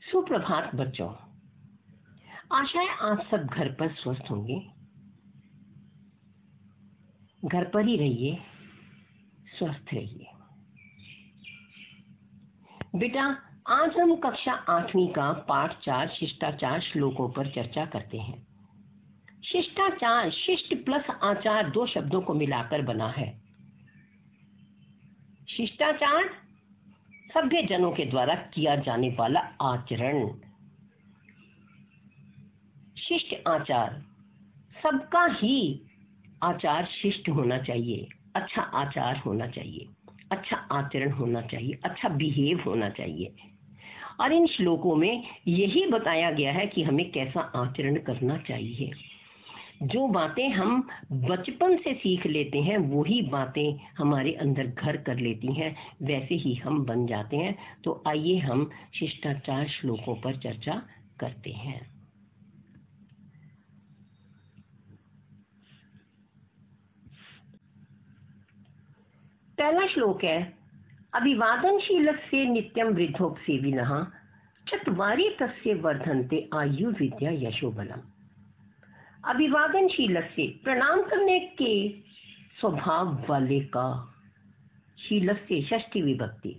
सुप्रभात बच्चों, आशा है आप सब घर पर स्वस्थ होंगे। घर पर ही रहिए, स्वस्थ रहिए। बेटा, आज हम कक्षा 8वीं का पाठ 4 शिष्टाचार श्लोकों पर चर्चा करते हैं। शिष्टाचार शिष्ट प्लस आचार 2 शब्दों को मिलाकर बना है। शिष्टाचार सभ्य जनों के द्वारा किया जाने वाला आचरण। शिष्ट आचार, सबका ही आचार शिष्ट होना चाहिए, अच्छा आचार होना चाहिए, अच्छा आचरण होना चाहिए, अच्छा बिहेव होना चाहिए। और इन श्लोकों में यही बताया गया है कि हमें कैसा आचरण करना चाहिए। जो बातें हम बचपन से सीख लेते हैं वही बातें हमारे अंदर घर कर लेती हैं, वैसे ही हम बन जाते हैं। तो आइए हम शिष्टाचार श्लोकों पर चर्चा करते हैं। पहला श्लोक है, अभिवादनशीलस्य नित्यं वृद्धोपसेविनः चत्वारि तस्य वर्धन्ते आयु विद्या यशो बलम्। अभिवादनशीलस्य, प्रणाम करने के स्वभाव वाले का, शीलस्य षष्ठी विभक्ति,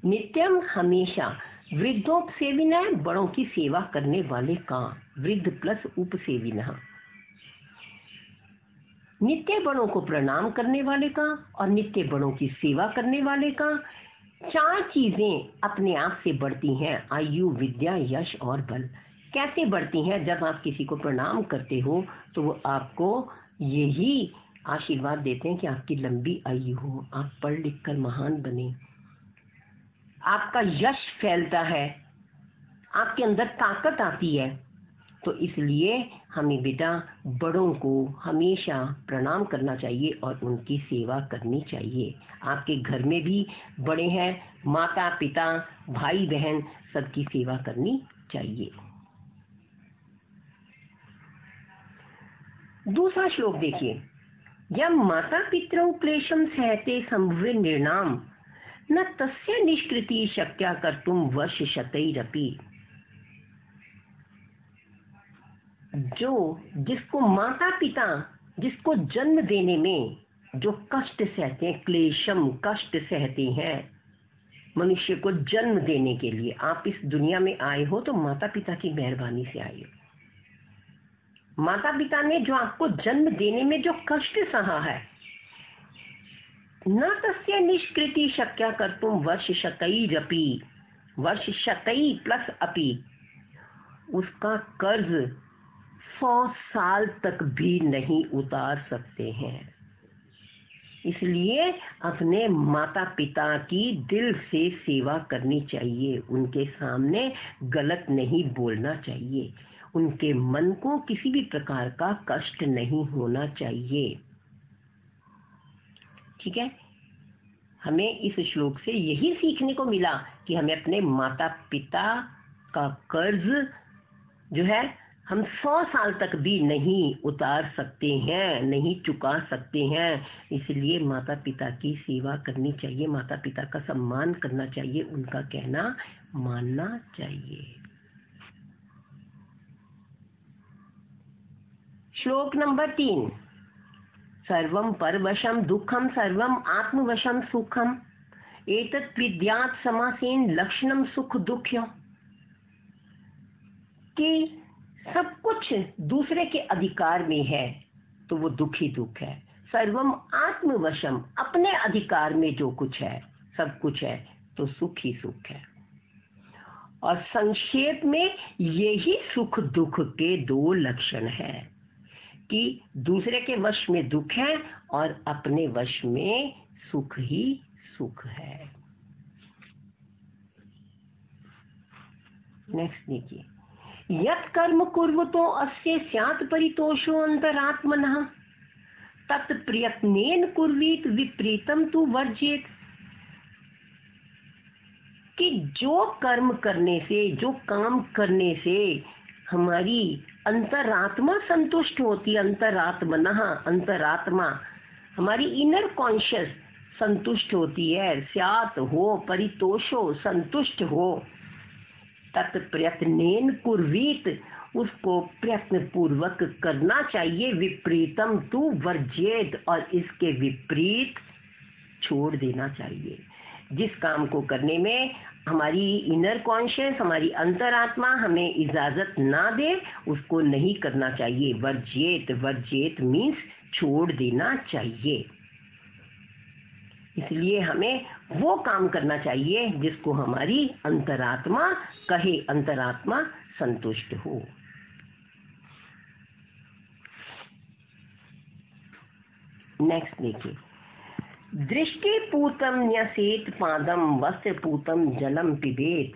नित्यम हमेशा, वृद्धोपसेविनः बड़ों की सेवा करने वाले का, वृद्ध प्लस उपसेविनः, नित्य बड़ों को प्रणाम करने वाले का और नित्य बड़ों की सेवा करने वाले का। 4 चीजें अपने आप से बढ़ती हैं, आयु, विद्या, यश और बल। कैसे बढ़ती हैं? जब आप किसी को प्रणाम करते हो तो वो आपको यही आशीर्वाद देते हैं कि आपकी लंबी आयु हो, आप पढ़ लिख कर महान बने, आपका यश फैलता है, आपके अंदर ताकत आती है। तो इसलिए हमें बेटा बड़ों को हमेशा प्रणाम करना चाहिए और उनकी सेवा करनी चाहिए। आपके घर में भी बड़े हैं, माता पिता भाई बहन सबकी सेवा करनी चाहिए। दूसरा श्लोक देखिए, यम माता पितरौ क्लेशम सहते संभवे निर्णाम न तस्य निष्कृति शक्या कर्तुम वर्ष शतैरपि। जिसको माता पिता, जिसको जन्म देने में जो कष्ट सहते हैं, क्लेशम कष्ट सहते हैं, मनुष्य को जन्म देने के लिए आप इस दुनिया में आए हो तो माता पिता की मेहरबानी से आए हो। माता पिता ने जो आपको जन्म देने में जो कष्ट सहा है, न तस्य निष्कृति शक्या कर्तुम वर्ष शतैरपि, वर्ष शतै प्लस अपि, उसका कर्ज 100 साल तक भी नहीं उतार सकते हैं। इसलिए अपने माता पिता की दिल से सेवा करनी चाहिए, उनके सामने गलत नहीं बोलना चाहिए, उनके मन को किसी भी प्रकार का कष्ट नहीं होना चाहिए। ठीक है, हमें इस श्लोक से यही सीखने को मिला कि हमें अपने माता पिता का कर्ज जो है हम 100 साल तक भी नहीं उतार सकते हैं, नहीं चुका सकते हैं। इसलिए माता पिता की सेवा करनी चाहिए, माता पिता का सम्मान करना चाहिए, उनका कहना मानना चाहिए। श्लोक नंबर 3, सर्वं परवशं दुःखं सर्वं आत्मवशं सुखम एतत् विद्यात् समासेन लक्षणम सुख दुःख्य। कि सब कुछ दूसरे के अधिकार में है तो वो दुख ही दुख है। सर्वम आत्मवशम, अपने अधिकार में जो कुछ है, सब कुछ है तो सुख ही सुख है। और संक्षेप में यही सुख दुख के 2 लक्षण है कि दूसरे के वश में दुख है और अपने वश में सुख ही सुख है। नेक्स्ट देखिए, यत् कर्म कुर्वतो अस्य स्यात् परितोषो अंतरात्मनः तत् प्रयत्नेन कुर्वीत विपरीतम तु वर्जेत। कि जो कर्म करने से, जो काम करने से हमारी अंतरात्मा संतुष्ट होती, अंतरात्मनः, अंतरात्मा हमारी इनर कॉन्शियस संतुष्ट होती है, स्यात् हो, परितोषो संतुष्ट हो, तत्प्रयत्नेन कुर्वीत, उसको प्रयत्न पूर्वक करना चाहिए। विपरीतम तु वर्जेत, और इसके विपरीत छोड़ देना चाहिए। जिस काम को करने में हमारी इनर कॉन्शियस, हमारी अंतरात्मा हमें इजाजत ना दे, उसको नहीं करना चाहिए। वर्जेत, वर्जेत मीन्स छोड़ देना चाहिए। इसलिए हमें वो काम करना चाहिए जिसको हमारी अंतरात्मा कहे, अंतरात्मा संतुष्ट हो। नेक्स्ट देखिए, दृष्टिपूतम न्यसेत पादम वस्त्रपूतम जलम पिबेत,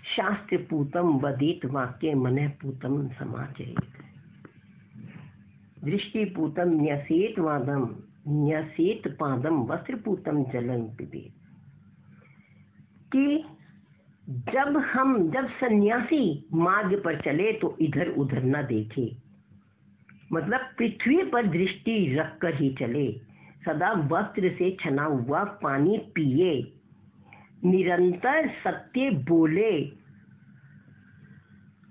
शास्त्रपूतम वदेत वाक्य मनः पूतम समाचरेत। दृष्टिपूतम न्यसेत वादम न्यसेत पादम वस्त्रपूतम जलम पिबेत, कि जब सन्यासी मार्ग पर चले तो इधर उधर न देखे, मतलब पृथ्वी पर दृष्टि रखकर ही चले, सदा वस्त्र से छना हुआ पानी पिए, निरंतर सत्य बोले,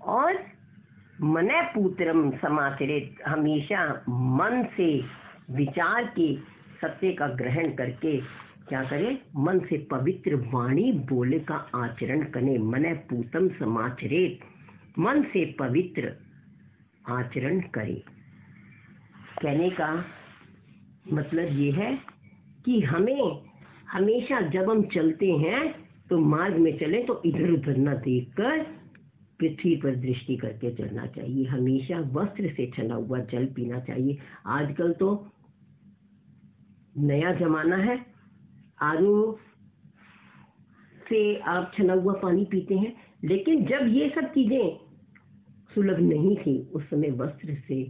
और मने पुत्रम समाचरित, हमेशा मन से विचार के सत्य का ग्रहण करके क्या करे, मन से पवित्र वाणी बोले का आचरण करे। मने पूतम समाचरित, मन से पवित्र आचरण करे। कहने का मतलब ये है कि हमें हमेशा जब हम चलते हैं तो मार्ग में चले तो इधर उधर न देखकर पृथ्वी पर दृष्टि करके चलना चाहिए। हमेशा वस्त्र से छना हुआ जल पीना चाहिए। आजकल तो नया जमाना है, आरओ से आप छना हुआ पानी पीते हैं, लेकिन जब ये सब चीजें सुलभ नहीं थी उस समय वस्त्र से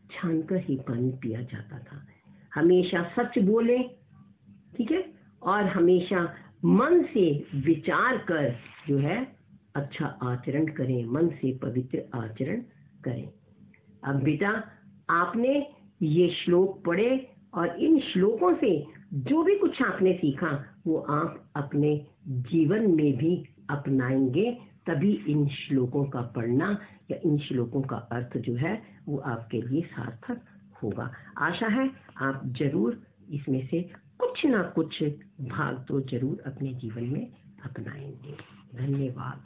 छानकर ही पानी पिया जाता था। हमेशा सच बोले, ठीक है, और हमेशा मन से विचार कर जो है अच्छा आचरण करें, मन से पवित्र आचरण करें। अब बेटा आपने ये श्लोक पढ़े और इन श्लोकों से जो भी कुछ आपने सीखा वो आप अपने जीवन में भी अपनाएंगे, तभी इन श्लोकों का पढ़ना या इन श्लोकों का अर्थ जो है वो आपके लिए सार्थक होगा। आशा है आप जरूर इसमें से कुछ ना कुछ भाग तो जरूर अपने जीवन में अपनाएंगे। धन्यवाद।